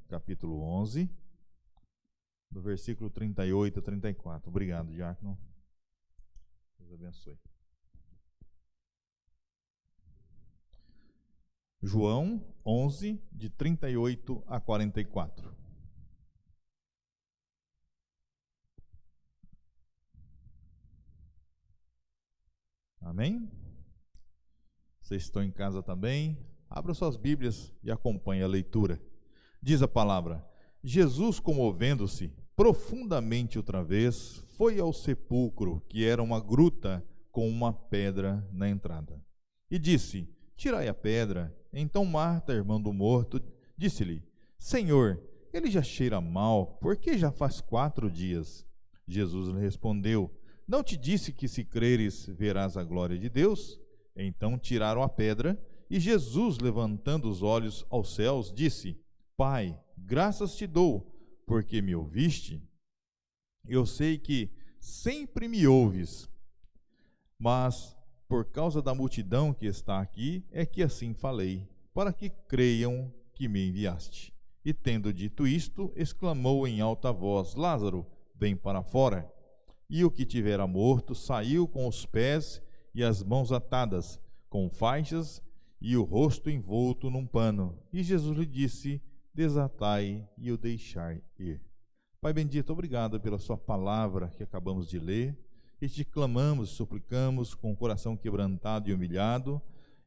capítulo 11, do versículo 38 a 34. Obrigado, diácono. Deus abençoe. João 11, de 38 a 44. Amém? Vocês estão em casa também? Abra suas Bíblias e acompanhe a leitura. Diz a palavra: Jesus, comovendo-se profundamente outra vez, foi ao sepulcro, que era uma gruta com uma pedra na entrada, e disse: tirai a pedra. Então Marta, irmã do morto, disse-lhe: Senhor, ele já cheira mal, porque já faz 4 dias. Jesus lhe respondeu: não te disse que, se creres, verás a glória de Deus? Então tiraram a pedra, e Jesus, levantando os olhos aos céus, disse: Pai, graças te dou, porque me ouviste. Eu sei que sempre me ouves, mas por causa da multidão que está aqui, é que assim falei, para que creiam que me enviaste. E tendo dito isto, exclamou em alta voz: Lázaro, vem para fora. E o que tivera morto saiu com os pés e as mãos atadas, com faixas, e o rosto envolto num pano. E Jesus lhe disse: desatai e o deixai ir. Pai bendito, obrigado pela sua palavra que acabamos de ler, e te clamamos, suplicamos com o coração quebrantado e humilhado,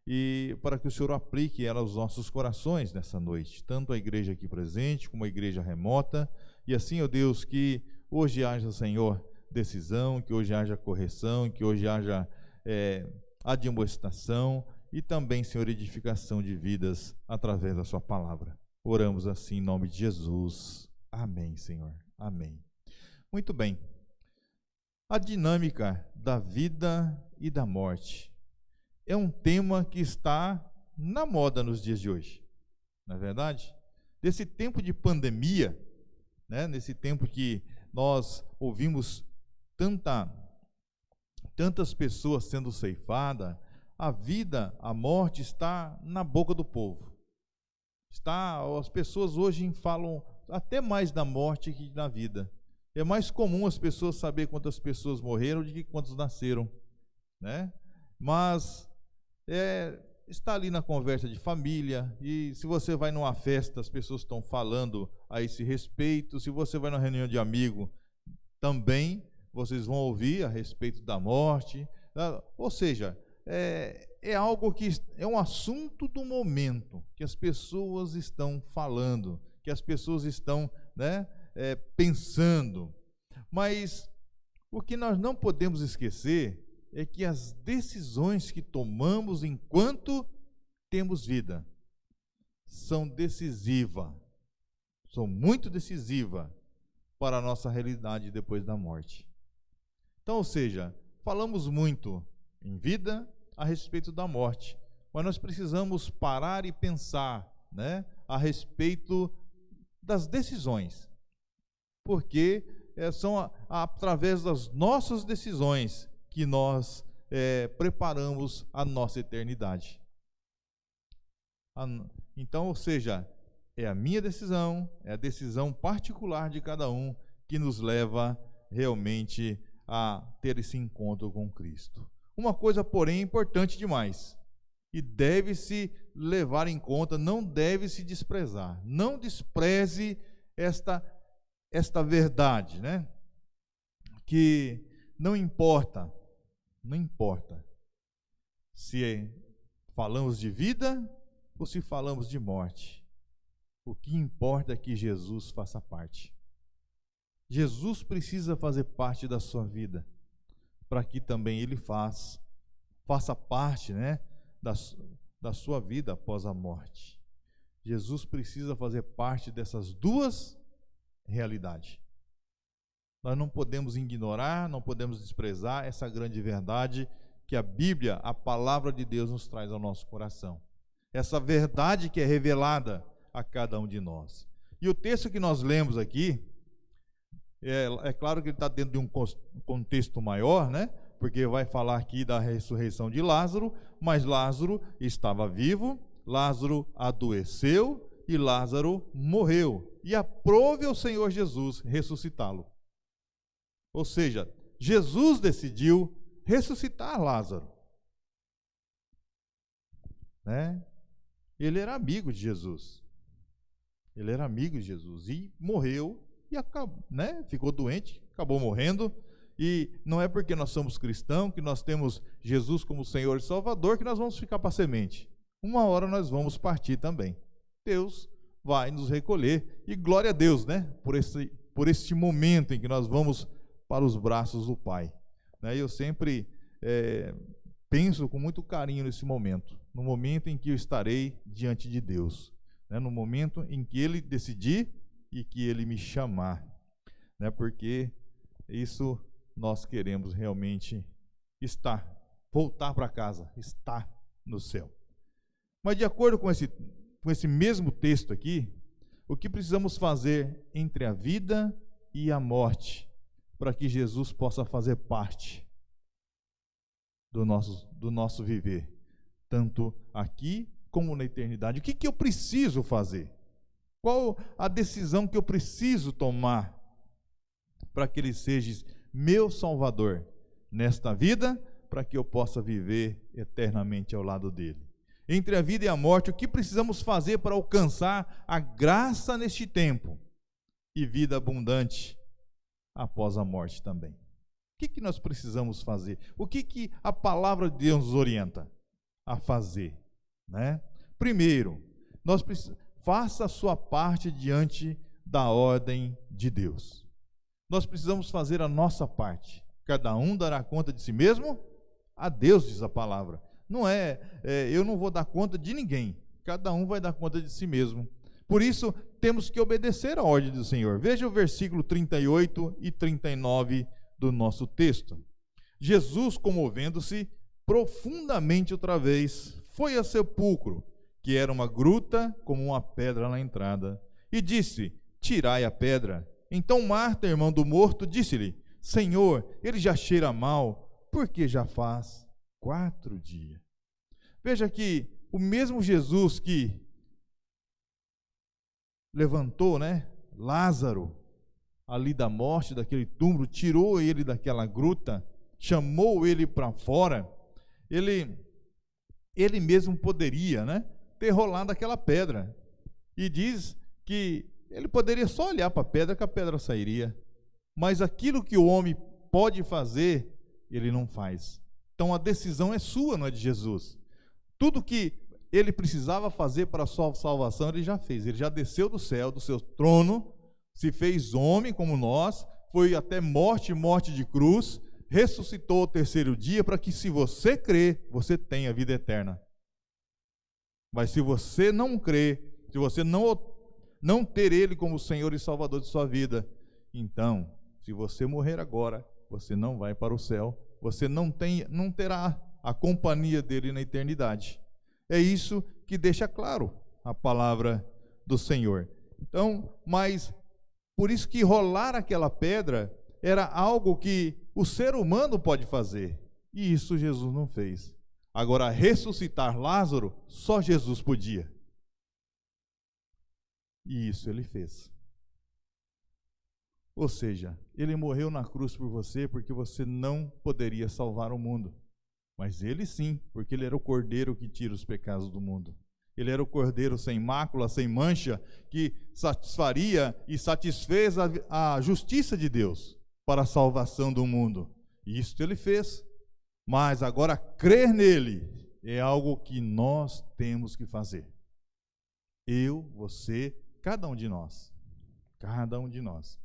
e para que o Senhor aplique ela aos nossos corações nessa noite, tanto a igreja aqui presente como a igreja remota, e assim, ó Deus, que hoje haja, Senhor, decisão, que hoje haja correção, que hoje haja admoestação e também, Senhor, edificação de vidas através da sua palavra. Oramos assim em nome de Jesus. Amém, Senhor. Amém. Muito bem. A dinâmica da vida e da morte é um tema que está na moda nos dias de hoje, não é verdade? Nesse tempo de pandemia, né, nesse tempo que nós ouvimos tantas pessoas sendo ceifadas, a vida, a morte está na boca do povo. As pessoas hoje falam até mais da morte que da vida. É mais comum as pessoas saber quantas pessoas morreram do que quantos nasceram, né? Mas está ali na conversa de família, e se você vai numa festa, as pessoas estão falando a esse respeito. Se você vai numa reunião de amigo, também vocês vão ouvir a respeito da morte. Ou seja, é algo que é um assunto do momento, que as pessoas estão falando, que as pessoas estão, né, pensando. Mas o que nós não podemos esquecer é que as decisões que tomamos enquanto temos vida são decisivas, são muito decisivas para a nossa realidade depois da morte. Então, ou seja, falamos muito em vida a respeito da morte, mas nós precisamos parar e pensar, né, a respeito das decisões, porque são através das nossas decisões que nós preparamos a nossa eternidade. Então, ou seja, é a minha decisão, é a decisão particular de cada um que nos leva realmente a ter esse encontro com Cristo. Uma coisa, porém, importante demais, e deve-se levar em conta, não deve se desprezar. Não despreze esta verdade, né? Que não importa se falamos de vida ou se falamos de morte. O que importa é que Jesus faça parte. Jesus precisa fazer parte da sua vida, para que também Ele faça parte, né, da sua vida após a morte. Jesus precisa fazer parte dessas duas realidades. Nós não podemos ignorar, não podemos desprezar essa grande verdade que a Bíblia, a palavra de Deus, nos traz ao nosso coração. Essa verdade que é revelada a cada um de nós. E o texto que nós lemos aqui, é claro que ele está dentro de um contexto maior, né? Porque vai falar aqui da ressurreição de Lázaro, mas Lázaro estava vivo, Lázaro adoeceu e Lázaro morreu. e aprove ao Senhor Jesus ressuscitá-lo. Ou seja, Jesus decidiu ressuscitar Lázaro. Né? Ele era amigo de Jesus. Ele era amigo de Jesus e morreu e acabou, né? Ficou doente, acabou morrendo. E não é porque nós somos cristãos, que nós temos Jesus como Senhor e Salvador, que nós vamos ficar para a semente. Uma hora nós vamos partir também. Deus vai nos recolher e glória a Deus, né? Por este momento em que nós vamos para os braços do Pai. Né? Eu sempre penso com muito carinho nesse momento, no momento em que eu estarei diante de Deus, né? No momento em que Ele decidir e que Ele me chamar, né? Porque isso nós queremos realmente voltar para casa, estar no céu. Mas de acordo com esse mesmo texto aqui, o que precisamos fazer entre a vida e a morte, para que Jesus possa fazer parte do nosso viver, tanto aqui como na eternidade? O que eu preciso fazer? Qual a decisão que eu preciso tomar para que Ele seja meu Salvador nesta vida, para que eu possa viver eternamente ao lado dEle? Entre a vida e a morte, o que precisamos fazer para alcançar a graça neste tempo e vida abundante após a morte também? O que nós precisamos fazer? O que a palavra de Deus nos orienta a fazer? Né? Primeiro, faça a sua parte diante da ordem de Deus. Nós precisamos fazer a nossa parte. Cada um dará conta de si mesmo a Deus, diz a palavra. Não eu não vou dar conta de ninguém. Cada um vai dar conta de si mesmo. Por isso, temos que obedecer à ordem do Senhor. Veja o versículo 38 e 39 do nosso texto. Jesus, comovendo-se profundamente outra vez, foi ao sepulcro, que era uma gruta como uma pedra na entrada, e disse: tirai a pedra. Então Marta, irmã do morto, disse-lhe: Senhor, ele já cheira mal, porque já faz 4 dias. Veja que o mesmo Jesus que levantou, né, Lázaro ali da morte, daquele túmulo, tirou ele daquela gruta, chamou ele para fora, ele mesmo poderia, né, ter rolado aquela pedra. E diz que ele poderia só olhar para a pedra, que a pedra sairia. Mas aquilo que o homem pode fazer, ele não faz. Então a decisão é sua, não é de Jesus. Tudo que ele precisava fazer para a sua salvação, ele já fez. Ele já desceu do céu, do seu trono, se fez homem como nós, foi até morte de cruz, ressuscitou ao 3º dia, para que, se você crer, você tenha vida eterna. Mas se você não crer, se você não ter Ele como Senhor e Salvador de sua vida, então, se você morrer agora, você não vai para o céu, você não terá a companhia dele na eternidade. É isso que deixa claro a palavra do Senhor. Então, mas por isso que rolar aquela pedra era algo que o ser humano pode fazer, e isso Jesus não fez. Agora, ressuscitar Lázaro, só Jesus podia. E isso ele fez. Ou seja, ele morreu na cruz por você, porque você não poderia salvar o mundo. Mas ele sim, porque ele era o cordeiro que tira os pecados do mundo. Ele era o cordeiro sem mácula, sem mancha, que satisfaria e satisfez a justiça de Deus para a salvação do mundo. E isso ele fez. Mas agora crer nele é algo que nós temos que fazer. Eu, você, cada um de nós. Cada um de nós.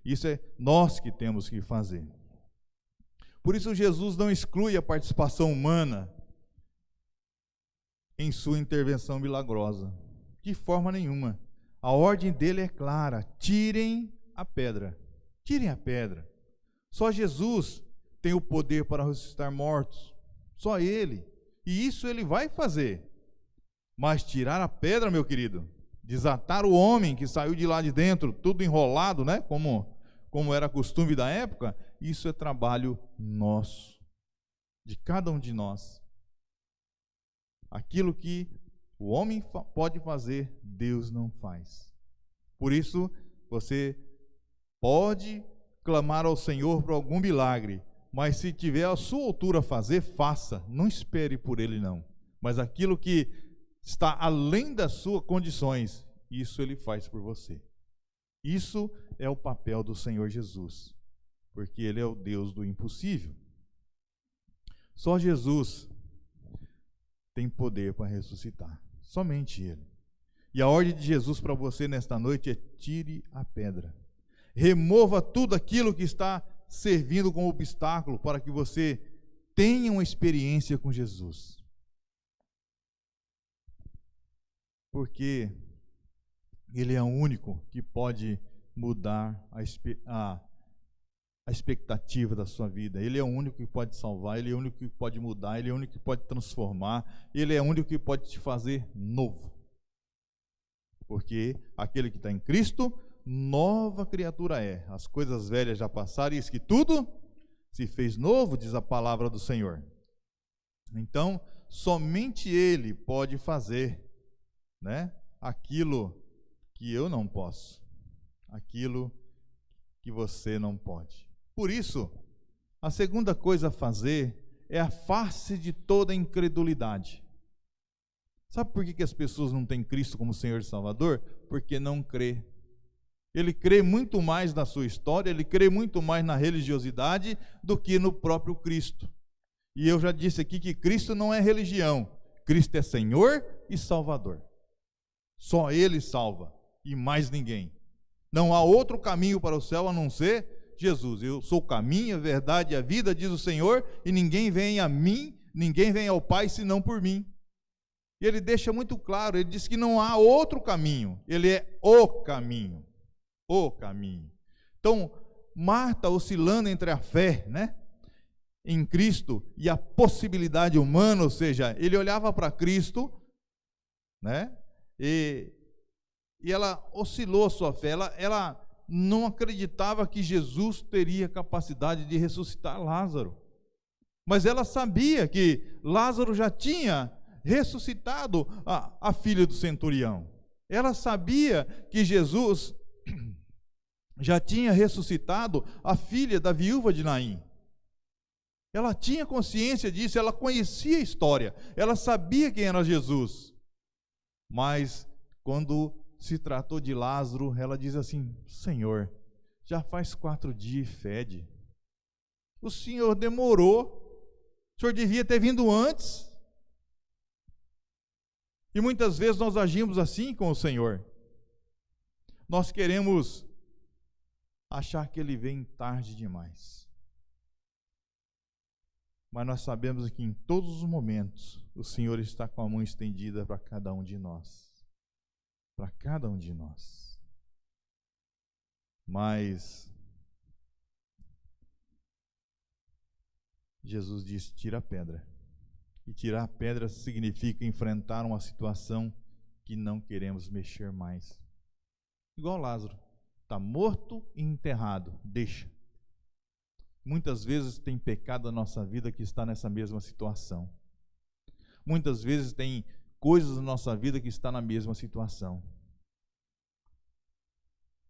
Isso é nós que temos que fazer. Por isso Jesus não exclui a participação humana em sua intervenção milagrosa. De forma nenhuma. A ordem dele é clara: tirem a pedra. Tirem a pedra. Só Jesus tem o poder para ressuscitar mortos. Só Ele. E isso Ele vai fazer. Mas tirar a pedra, meu querido, desatar o homem que saiu de lá de dentro, tudo enrolado, né? Como era costume da época, isso é trabalho nosso, de cada um de nós. Aquilo que o homem pode fazer, Deus não faz. Por isso, você pode clamar ao Senhor por algum milagre, mas se tiver a sua altura a fazer, faça. Não espere por Ele, não. Mas aquilo que está além das suas condições, isso Ele faz por você. Isso é o papel do Senhor Jesus, porque Ele é o Deus do impossível. Só Jesus tem poder para ressuscitar, somente Ele. E a ordem de Jesus para você nesta noite é: tire a pedra. Remova tudo aquilo que está servindo como obstáculo para que você tenha uma experiência com Jesus. Porque Ele é o único que pode mudar a expectativa da sua vida. Ele é o único que pode salvar, Ele é o único que pode mudar, Ele é o único que pode transformar, Ele é o único que pode te fazer novo. Porque aquele que está em Cristo, nova criatura é. As coisas velhas já passaram e eis que tudo se fez novo, diz a palavra do Senhor. Então, somente Ele pode fazer, né, aquilo que eu não posso, aquilo que você não pode. Por isso, a segunda coisa a fazer é afaste de toda incredulidade. Sabe por que as pessoas não têm Cristo como Senhor e Salvador? Porque não crê. Ele crê muito mais na sua história, ele crê muito mais na religiosidade do que no próprio Cristo. E eu já disse aqui que Cristo não é religião, Cristo é Senhor e Salvador. Só Ele salva e mais ninguém. Não há outro caminho para o céu a não ser Jesus. Eu sou o caminho, a verdade e a vida, diz o Senhor, e ninguém vem a mim, ninguém vem ao Pai senão por mim. E Ele deixa muito claro, Ele diz que não há outro caminho, Ele é o caminho. O caminho. Então, Marta oscilando entre a fé, né, em Cristo e a possibilidade humana, ou seja, ele olhava para Cristo, né, e ela oscilou a sua fé, ela não acreditava que Jesus teria capacidade de ressuscitar Lázaro, mas ela sabia que Lázaro já tinha ressuscitado a filha do centurião, ela sabia que Jesus já tinha ressuscitado a filha da viúva de Naim. Ela tinha consciência disso, ela conhecia a história, ela sabia quem era Jesus. Mas, quando se tratou de Lázaro, ela diz assim: Senhor, já faz 4 dias e fede. O Senhor demorou, o Senhor devia ter vindo antes. E muitas vezes nós agimos assim com o Senhor. Nós queremos achar que Ele vem tarde demais. Mas nós sabemos que em todos os momentos o Senhor está com a mão estendida para cada um de nós. Para cada um de nós. Mas Jesus disse: tira a pedra. E tirar a pedra significa enfrentar uma situação que não queremos mexer mais. Igual Lázaro. Está morto e enterrado, deixa. Muitas vezes tem pecado na nossa vida que está nessa mesma situação. Muitas vezes tem coisas na nossa vida que está na mesma situação.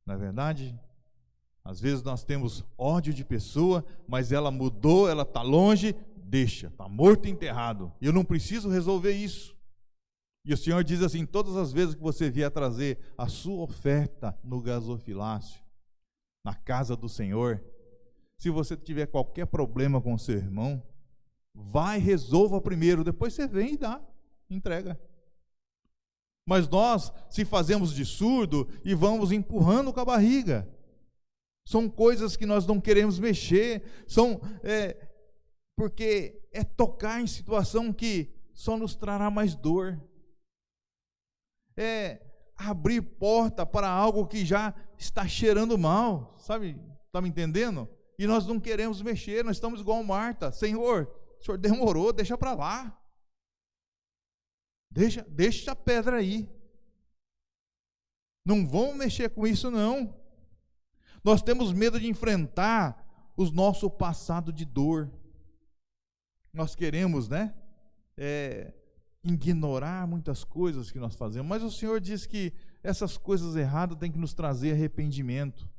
Não é verdade? Às vezes nós temos ódio de pessoa, mas ela mudou, ela está longe, deixa, está morto e enterrado. Eu não preciso resolver isso. E o Senhor diz assim: todas as vezes que você vier trazer a sua oferta no gasofilácio, na casa do Senhor, se você tiver qualquer problema com o seu irmão, vai, resolva primeiro, depois você vem e dá, entrega. Mas nós, se fazemos de surdo e vamos empurrando com a barriga, são coisas que nós não queremos mexer, porque é tocar em situação que só nos trará mais dor. É abrir porta para algo que já está cheirando mal, sabe? Está me entendendo? E nós não queremos mexer, nós estamos igual Marta: Senhor, o Senhor demorou, deixa para lá. Deixa a pedra aí. Não vão mexer com isso, não. Nós temos medo de enfrentar o nosso passado de dor. Nós queremos, né? Ignorar muitas coisas que nós fazemos, mas o Senhor diz que essas coisas erradas têm que nos trazer arrependimento.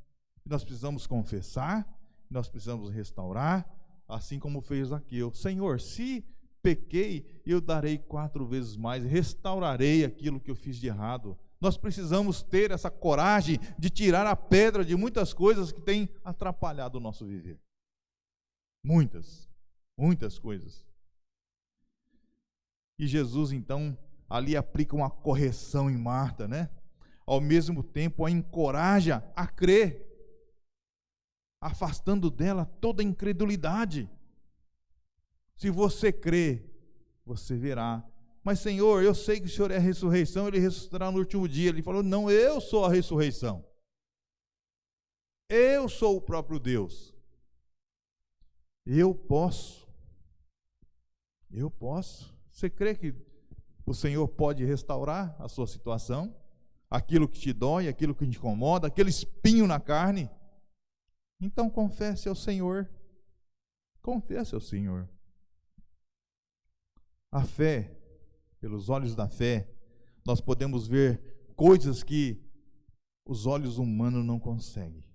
Nós precisamos confessar, nós precisamos restaurar, assim como fez Zaqueu. Senhor, se pequei, eu darei 4 vezes mais, restaurarei aquilo que eu fiz de errado. Nós precisamos ter essa coragem de tirar a pedra de muitas coisas que têm atrapalhado o nosso viver. Muitas coisas. E Jesus, então, ali aplica uma correção em Marta, né? Ao mesmo tempo, a encoraja a crer, afastando dela toda a incredulidade. Se você crê, você verá. Mas, Senhor, eu sei que o Senhor é a ressurreição, Ele ressuscitará no último dia. Ele falou, não, eu sou a ressurreição. Eu sou o próprio Deus. Eu posso. Você crê que o Senhor pode restaurar a sua situação? Aquilo que te dói, aquilo que te incomoda, aquele espinho na carne? Então confesse ao Senhor. Confesse ao Senhor. A fé, pelos olhos da fé, nós podemos ver coisas que os olhos humanos não conseguem.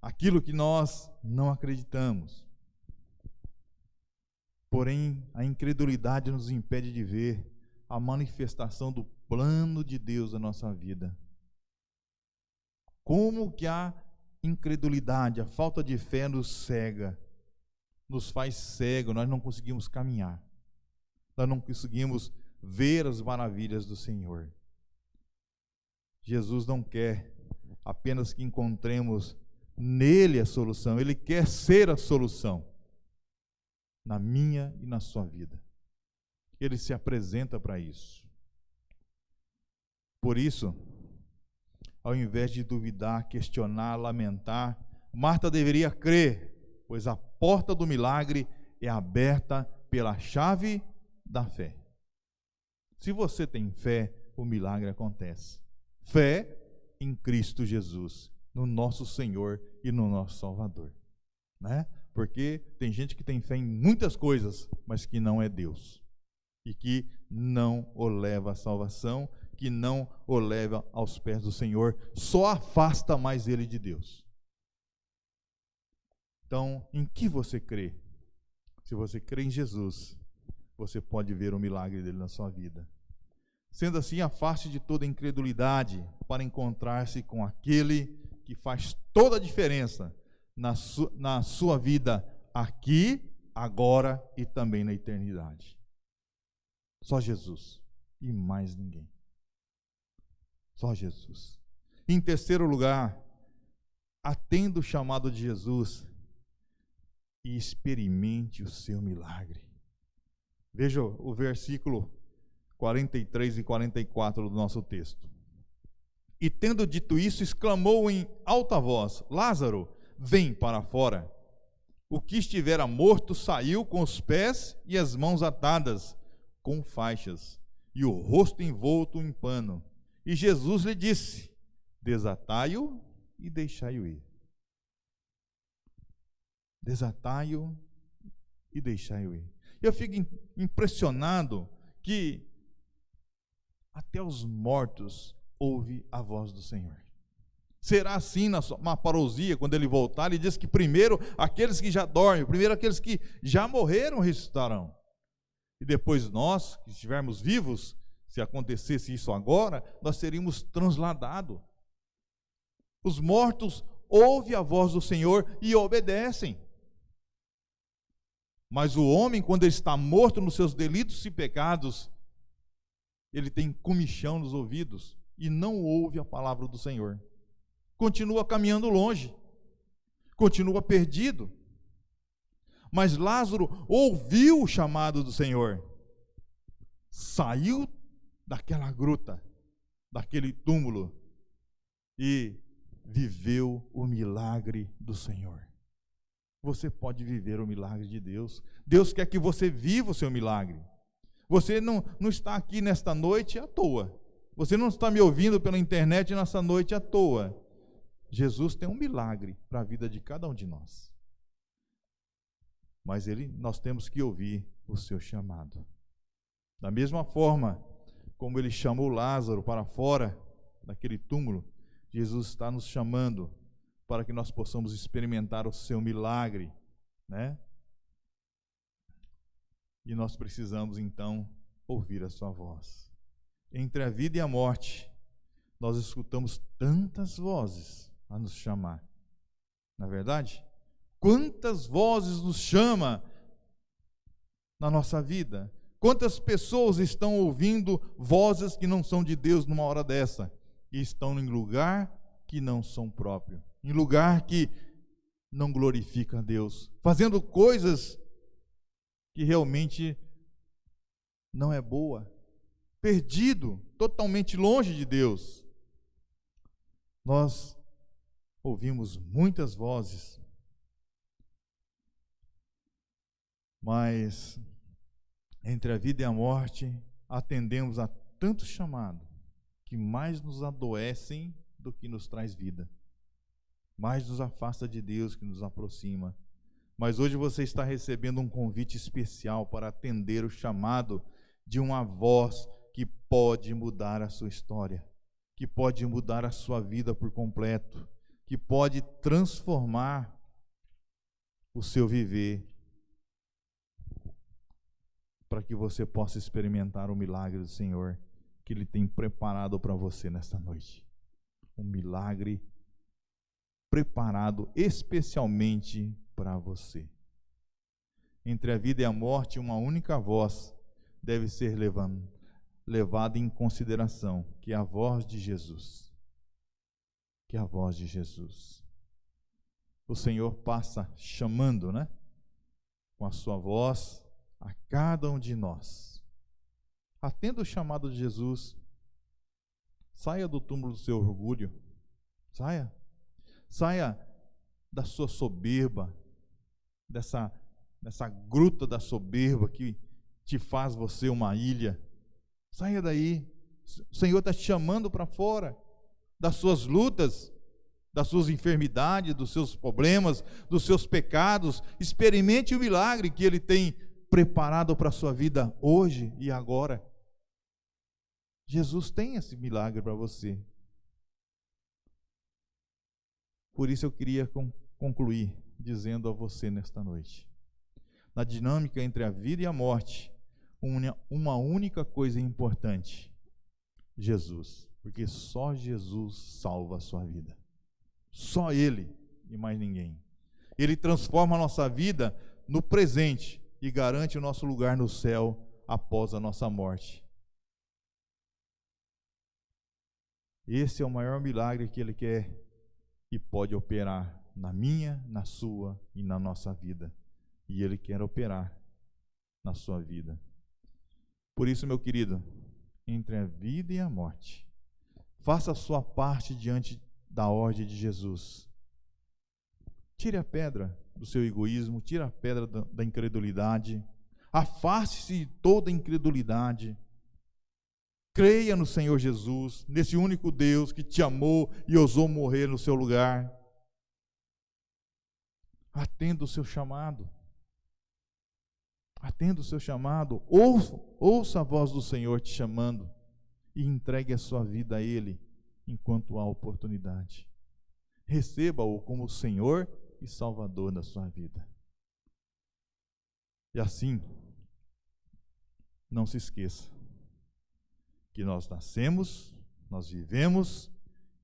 Aquilo que nós não acreditamos. Porém, a incredulidade nos impede de ver a manifestação do plano de Deus na nossa vida. Como que a incredulidade, a falta de fé nos cega, nos faz cego, nós não conseguimos caminhar, nós não conseguimos ver as maravilhas do Senhor. Jesus não quer apenas que encontremos nele a solução, Ele quer ser a solução na minha e na sua vida. Ele se apresenta para isso. Por isso, ao invés de duvidar, questionar, lamentar, Marta deveria crer, pois a porta do milagre é aberta pela chave da fé. Se você tem fé, o milagre acontece. Fé em Cristo Jesus, no nosso Senhor e no nosso Salvador, né? Porque tem gente que tem fé em muitas coisas, mas que não é Deus. E que não o leva à salvação, que não o leva aos pés do Senhor, só afasta mais ele de Deus. Então, em que você crê? Se você crê em Jesus, você pode ver o milagre dele na sua vida. Sendo assim, afaste de toda incredulidade para encontrar-se com aquele que faz toda a diferença na sua vida aqui, agora e também na eternidade. Só Jesus e mais ninguém. Só Jesus. Em terceiro lugar, atenda o chamado de Jesus e experimente o seu milagre. Veja o versículo 43 e 44 do nosso texto. E tendo dito isso, exclamou em alta voz: Lázaro, vem para fora. O que estivera morto saiu com os pés e as mãos atadas com faixas e o rosto envolto em pano. E Jesus lhe disse: desatai-o e deixai-o ir. Desatai-o e deixai-o ir. Eu fico impressionado que até os mortos ouvem a voz do Senhor. Será assim na parousia, quando ele voltar? Ele diz que primeiro aqueles que já dormem, primeiro aqueles que já morreram ressuscitarão. E depois nós, que estivermos vivos, se acontecesse isso agora, nós seríamos transladados. Os mortos ouvem a voz do Senhor e obedecem. Mas o homem, quando ele está morto nos seus delitos e pecados, ele tem comichão nos ouvidos e não ouve a palavra do Senhor. Continua caminhando longe, continua perdido. Mas Lázaro ouviu o chamado do Senhor, saiu daquela gruta, daquele túmulo e viveu o milagre do Senhor. Você pode viver o milagre de Deus. Deus quer que você viva o seu milagre. Você não está aqui nesta noite à toa. Você não está me ouvindo pela internet nessa noite à toa. Jesus tem um milagre para a vida de cada um de nós. Mas nós temos que ouvir o seu chamado. Da mesma forma como ele chamou Lázaro para fora daquele túmulo, Jesus está nos chamando para que nós possamos experimentar o seu milagre, né? E nós precisamos então ouvir a sua voz. Entre a vida e a morte, nós escutamos tantas vozes a nos chamar. Na verdade, quantas vozes nos chama na nossa vida? Quantas pessoas estão ouvindo vozes que não são de Deus numa hora dessa? E estão em lugar que não são próprio, em lugar que não glorifica a Deus, fazendo coisas que realmente não é boa, perdido, totalmente longe de Deus. Nós ouvimos muitas vozes, mas entre a vida e a morte atendemos a tanto chamado que mais nos adoecem do que nos traz vida, mais nos afasta de Deus que nos aproxima. Mas hoje você está recebendo um convite especial para atender o chamado de uma voz que pode mudar a sua história, que pode mudar a sua vida por completo, que pode transformar o seu viver, para que você possa experimentar o milagre do Senhor que Ele tem preparado para você nesta noite. Um milagre preparado especialmente para você. Entre a vida e a morte, uma única voz deve ser levada em consideração, que é a voz de Jesus. Que é a voz de Jesus. O Senhor passa chamando, né? Com a sua voz a cada um de nós. Atenda o chamado de Jesus. Saia do túmulo do seu orgulho. Saia da sua soberba, dessa gruta da soberba que te faz você uma ilha. Saia daí. O Senhor está te chamando para fora das suas lutas, das suas enfermidades, dos seus problemas, dos seus pecados. Experimente o milagre que Ele tem preparado para a sua vida hoje e agora. Jesus tem esse milagre para você. Por isso eu queria concluir dizendo a você nesta noite: na dinâmica entre a vida e a morte, uma única coisa importante: Jesus. Porque só Jesus salva a sua vida. Só Ele e mais ninguém. Ele transforma a nossa vida no presente e garante o nosso lugar no céu após a nossa morte. Esse é o maior milagre que Ele quer e pode operar na minha, na sua e na nossa vida. E Ele quer operar na sua vida. Por isso, meu querido, entre a vida e a morte, faça a sua parte diante da ordem de Jesus. Tire a pedra do seu egoísmo, tire a pedra da incredulidade, afaste-se de toda incredulidade. Creia no Senhor Jesus, nesse único Deus que te amou e ousou morrer no seu lugar. Atenda o seu chamado. Atenda o seu chamado. Ouça a voz do Senhor te chamando e entregue a sua vida a Ele enquanto há oportunidade. Receba-o como Senhor e Salvador da sua vida. E assim, não se esqueça que nós nascemos, nós vivemos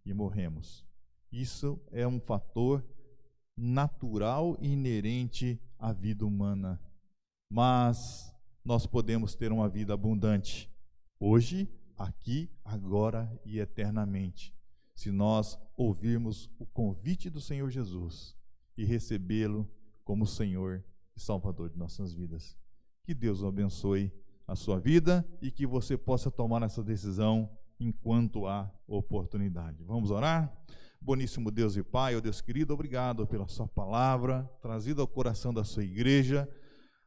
e morremos. Isso é um fator natural e inerente à vida humana. Mas nós podemos ter uma vida abundante, hoje, aqui, agora e eternamente, se nós ouvirmos o convite do Senhor Jesus e recebê-lo como Senhor e Salvador de nossas vidas. Que Deus o abençoe a sua vida e que você possa tomar essa decisão enquanto há oportunidade. Vamos orar? Boníssimo Deus e Pai, ó Deus querido, obrigado pela sua palavra, trazida ao coração da sua igreja,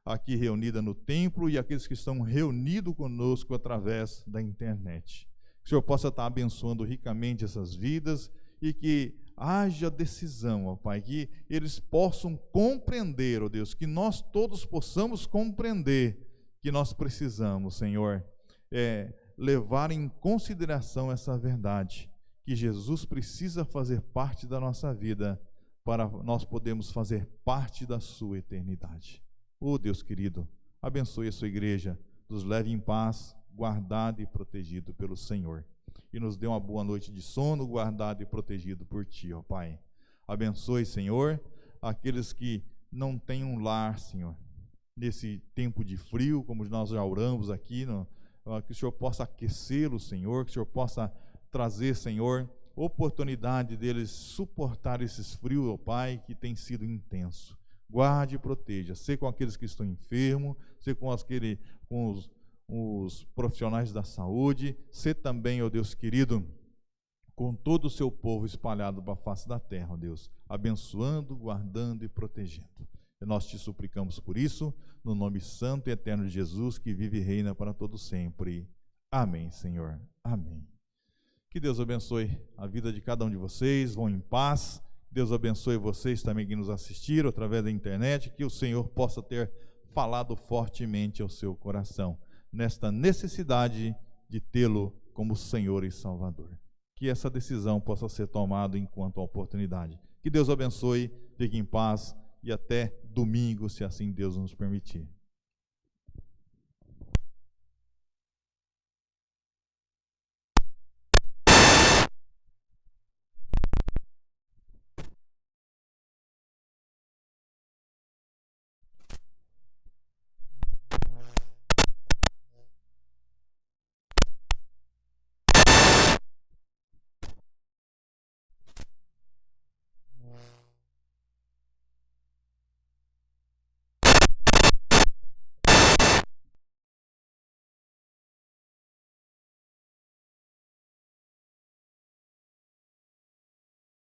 aqui reunida no templo, e aqueles que estão reunidos conosco através da internet. Que o Senhor possa estar abençoando ricamente essas vidas e que haja decisão, ó Pai, que eles possam compreender, ó Deus, que nós todos possamos compreender que nós precisamos, Senhor, levar em consideração essa verdade, que Jesus precisa fazer parte da nossa vida para nós podermos fazer parte da sua eternidade. Oh Deus querido, abençoe a sua igreja, nos leve em paz, guardado e protegido pelo Senhor. E nos dê uma boa noite de sono, guardado e protegido por Ti, ó Pai. Abençoe, Senhor, aqueles que não têm um lar, Senhor, nesse tempo de frio, como nós já oramos aqui, que o Senhor possa aquecê-los, Senhor, que o Senhor possa trazer, Senhor, oportunidade deles suportar esses frios, ó Pai, que tem sido intenso. Guarde e proteja, seja com aqueles que estão enfermos, seja com os profissionais da saúde, seja também, ó Deus querido, com todo o seu povo espalhado para a face da terra, ó Deus, abençoando, guardando e protegendo. E nós te suplicamos por isso, no nome santo e eterno de Jesus, que vive e reina para todo sempre. Amém, Senhor. Amém. Que Deus abençoe a vida de cada um de vocês, vão em paz. Deus abençoe vocês também que nos assistiram através da internet, que o Senhor possa ter falado fortemente ao seu coração, nesta necessidade de tê-lo como Senhor e Salvador. Que essa decisão possa ser tomada enquanto a oportunidade. Que Deus abençoe, fique em paz e até domingo, se assim Deus nos permitir.